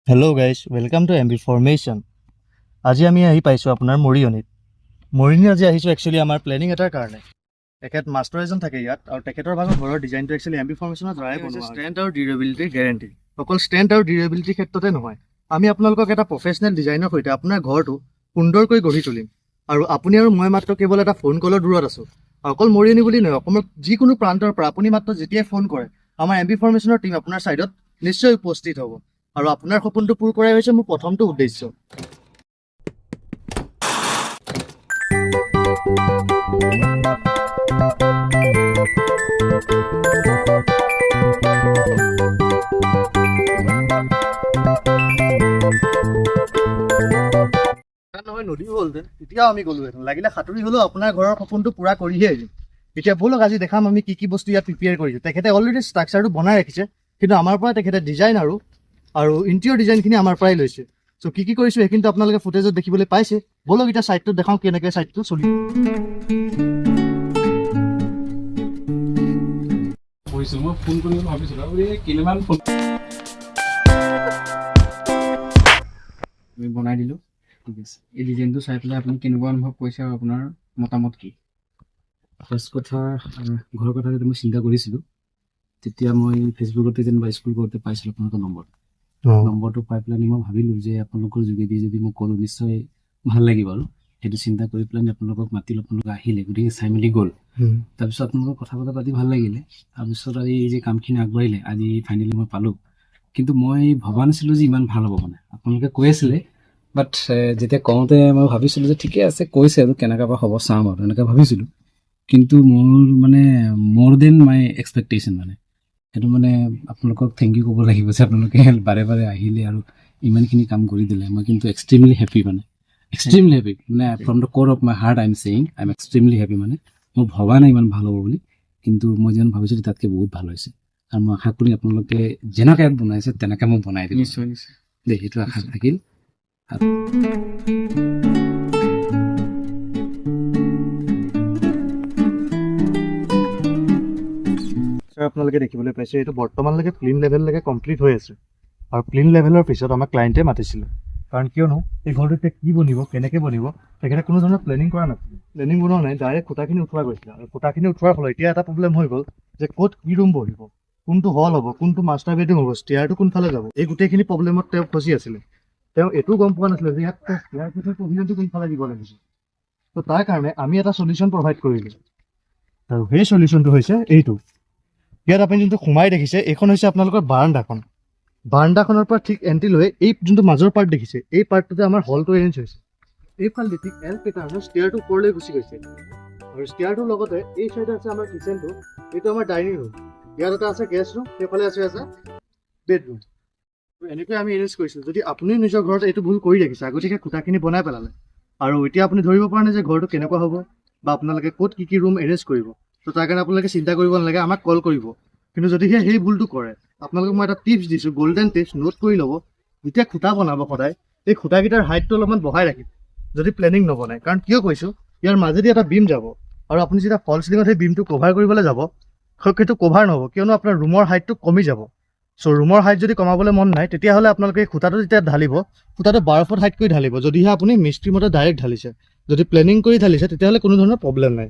Hello' guys, welcome to M B formation. আজি আমি আহি পাইছোঁ আপোনাৰ মৰিয়নিত। মৰিয়নি আজি আহিছোঁ একচুৱেলি আমাৰ প্লেনিং এটাৰ কাৰণে। তেখেত মাষ্টাৰ এজন থাকে ইয়াত, আৰু তেখেতৰ ভাগৰ ঘৰৰ ডিজাইনটো একচুৱেলি এম বি ফৰ্মেশ্যনৰ দ্বাৰাই বনোৱা হৈছে। ষ্ট্ৰেন্থ আৰু ডিউৰেবিলিটিৰ গেৰেণ্টি। অকল ষ্ট্ৰেন্থ আৰু ডিউৰেবিলিটিৰ ক্ষেত্ৰতে নহয়, আমি আপোনালোকক এটা প্ৰফেচনেল ডিজাইনৰ সৈতে আপোনাৰ ঘৰটো সুন্দৰকৈ গঢ়ি তুলিম। আৰু আপুনি আৰু মই মাত্ৰ কেৱল এটা ফোন কলৰ দূৰত আছোঁ। অকল মৰিয়নি বুলি নহয়, অসমৰ যিকোনো প্ৰান্তৰ পৰা আপুনি মাত্ৰ যেতিয়াই ফোন কৰে, আমাৰ এম বি ফৰ্মেশ্যনৰ টীম আপোনাৰ ছাইডত নিশ্চয় উপস্থিত হ'ব। আৰু আপোনাৰ সপোনটো পূৰ কৰাই হৈছে মোৰ প্ৰথমটো উদ্দেশ্য। নহয় নদী হ'লহেঁতেন তেতিয়াও আমি গ'লোহেঁতেন, লাগিলে সাঁতুৰি হ'লেও আপোনাৰ ঘৰৰ সপোনটো পূৰা কৰিহে আহিম। এতিয়া ব'লক আজি দেখাম আমি কি বস্তু ইয়াত প্ৰিপেয়াৰ কৰিছোঁ। তেখেতে অলৰেডি ষ্ট্ৰাকচাৰটো বনাই ৰাখিছে, কিন্তু আমাৰ পৰা তেখেতে ডিজাইন আৰু ইণ্টেৰিয়ৰ ডিজাইনখিনি আমাৰ পৰাই লৈছে। চ' কি কৰিছোঁ সেইখিনিতো আপোনালোকে ফুটেজত দেখিবলৈ পাইছে। ব'লক এতিয়া ছাইডটো দেখাওঁ কেনেকৈ ছাইডটো চলি মই ফোন কৰিম ভাবিছিলোঁ আৰু এই কিমান ফোন আমি বনাই দিলোঁ। ঠিক আছে, এই ডিজাইনটো চাই পেলাই আপুনি কেনেকুৱা অনুভৱ কৰিছে আৰু আপোনাৰ মতামত কি? ফাৰ্ষ্ট কথা, ঘৰৰ কথা যদি মই চিন্তা কৰিছিলোঁ, তেতিয়া মই ফেচবুকতে যেনিবা স্কুল কৰোঁতে পাইছিলোঁ আপোনালোকৰ নম্বৰটো পাই পেলাই মই ভাবিলোঁ যে আপোনালোকৰ যোগেদি যদি মই কৰোঁ নিশ্চয় ভাল লাগিব। আৰু সেইটো চিন্তা কৰি পেলাই আপোনালোকক মাতিলোঁ, আপোনালোক আহিলে, গতিকে চাই মেলি গ'ল। তাৰপিছত আপোনালোকৰ কথা পাতি ভাল লাগিলে। তাৰপিছত আৰু এই যে কামখিনি আগবাঢ়িলে, আজি ফাইনেলি মই পালোঁ। কিন্তু মই ভবা নাছিলোঁ যে ইমান ভাল হ'ব। মানে আপোনালোকে কৈ আছিলে, বাট যেতিয়া কওঁতে মই ভাবিছিলোঁ যে ঠিকে আছে, কৈছে আৰু কেনেকুৱা বা হ'ব চাম আৰু এনেকৈ ভাবিছিলোঁ। কিন্তু মোৰ দেন মাই এক্সপেক্টেশ্যন। সেইটো আপোনালোকক থেংক ইউ ক'ব লাগিব যে আপোনালোকে বাৰে বাৰে আহিলে আৰু ইমানখিনি কাম কৰি দিলে। মই কিন্তু extremely happy, extremely happy. From the core of my heart I am saying I am extremely happy. মই ভবা নাই ইমান ভাল হ'ব বুলি, কিন্তু মই যেন ভাবিছিলোঁ তাতকৈ বহুত ভাল হৈছে। আৰু মই আশা কৰি আপোনালোকে যেনেকৈ ইয়াত বনাইছে তেনেকৈ মই বনাই দিম। নিশ্চয় নিশ্চয় দেই, সেইটো আশা থাকিল। আপোনালোকে দেখিবলৈ পাইছে এইটো বৰ্তমানলৈকে প্লেন লেভেললৈকে কমপ্লিট হৈ আছে। আৰু প্লেন লেভেলৰ পিছত আমাৰ ক্লাইণ্টে মাতিছিলে, কাৰণ কিয়নো এই ঘৰটো এতিয়া কি বনিব, কেনেকৈ বনিব, তেখেতে কোনো ধৰণৰ প্লেনিং কৰা নাছিলে। প্লেনিং বনোৱা নাই, ডাইৰেক্ট খুঁটাখিনি উঠোৱা গৈছিলে। আৰু খুঁটাখিনি উঠোৱাৰ ফলত এতিয়া এটা প্ৰব্লেম হৈ গ'ল যে ক'ত কি ৰুম বহিব, কোনটো হল হ'ব, কোনটো মাষ্টাৰ বেডৰুম হ'ব, ষ্টেয়াৰটো কোনফালে যাব। এই গোটেইখিনি প্ৰব্লেমত তেওঁ ফচি আছিলে। তেওঁ এইটো গম পোৱা নাছিলে যে ইয়াত ষ্টেয়াৰ কেছৰ প্ৰভিজনটো কোনফালে দিব লাগিছে। ত' তাৰ কাৰণে আমি এটা চলিউশ্যন প্ৰভাইড কৰিলোঁ, আৰু সেই চলিউশ্যনটো হৈছে এইটো। ইয়াত আপুনি যোনটো সোমাই দেখিছে, এইখন হৈছে আপোনালোকৰ বাৰাণ্ডাখন। বাৰাণ্ডাখনৰ পৰা ঠিক এণ্ট্ৰি লৈ এই যোনটো মাজৰ পাৰ্ট দেখিছে, এই পাৰ্টটোতে আমাৰ হলটো এৰেঞ্জ হৈছে। এইফালে ঠিক এল পেটাৰ্ণৰ ষ্টেয়াৰটো ওপৰলৈ গুচি গৈছে। আৰু ষ্টেয়াৰটোৰ লগতে এই চাইডে আছে আমাৰ কিচেনটো, এইটো আমাৰ ডাইনিং ৰুম। ইয়াত এটা আছে গেষ্ট ৰুম, সেইফালে আছে বেডৰুম। এনেকৈ আমি এৰেঞ্জ কৰিছিলোঁ। যদি আপুনি নিজৰ ঘৰত এইটো ভুল কৰি ৰাখিছে, আগতীয়াকৈ খুঁটাখিনি বনাই পেলালে, আৰু এতিয়া আপুনি ধৰিব পৰা নাই যে ঘৰটো কেনেকুৱা হ'ব বা আপোনালোকে ক'ত কি ৰুম এৰেঞ্জ কৰিব, ত' তাৰ কাৰণে আপোনালোকে চিন্তা কৰিব নালাগে, আমাক কল কৰিব। কিন্তু যদিহে সেই ভুলটো কৰে, আপোনালোকক মই এটা টিপছ দিছোঁ, গল্ডেন টিপছ, নোট কৰি ল'ব। যেতিয়া খুঁটা বনাব সদায় এই খুঁটাকেইটাৰ হাইটটো অলপমান বঢ়াই ৰাখিব, যদি প্লেনিং নবনায়। কাৰণ কিয় কৈছোঁ, ইয়াৰ মাজেদি এটা বিম যাব, আৰু আপুনি যেতিয়া ফল চিলিঙত সেই বিমটো কভাৰ কৰিবলৈ যাব, সেইটো কভাৰ নহ'ব, কিয়নো আপোনাৰ ৰুমৰ হাইটটো কমি যাব। চ' ৰুমৰ হাইট যদি কমাবলৈ মন নাই, তেতিয়াহ'লে আপোনালোকে এই খুঁটাটো যেতিয়া ঢালিব, খুঁটাটো 12 ফুট হাইট কৰি ঢালিব। যদিহে আপুনি মিস্ত্ৰী মতে ডাইৰেক্ট ঢালিছে, যদি প্লেনিং কৰি ঢালিছে, তেতিয়াহ'লে কোনো ধৰণৰ প্ৰব্লেম নাই।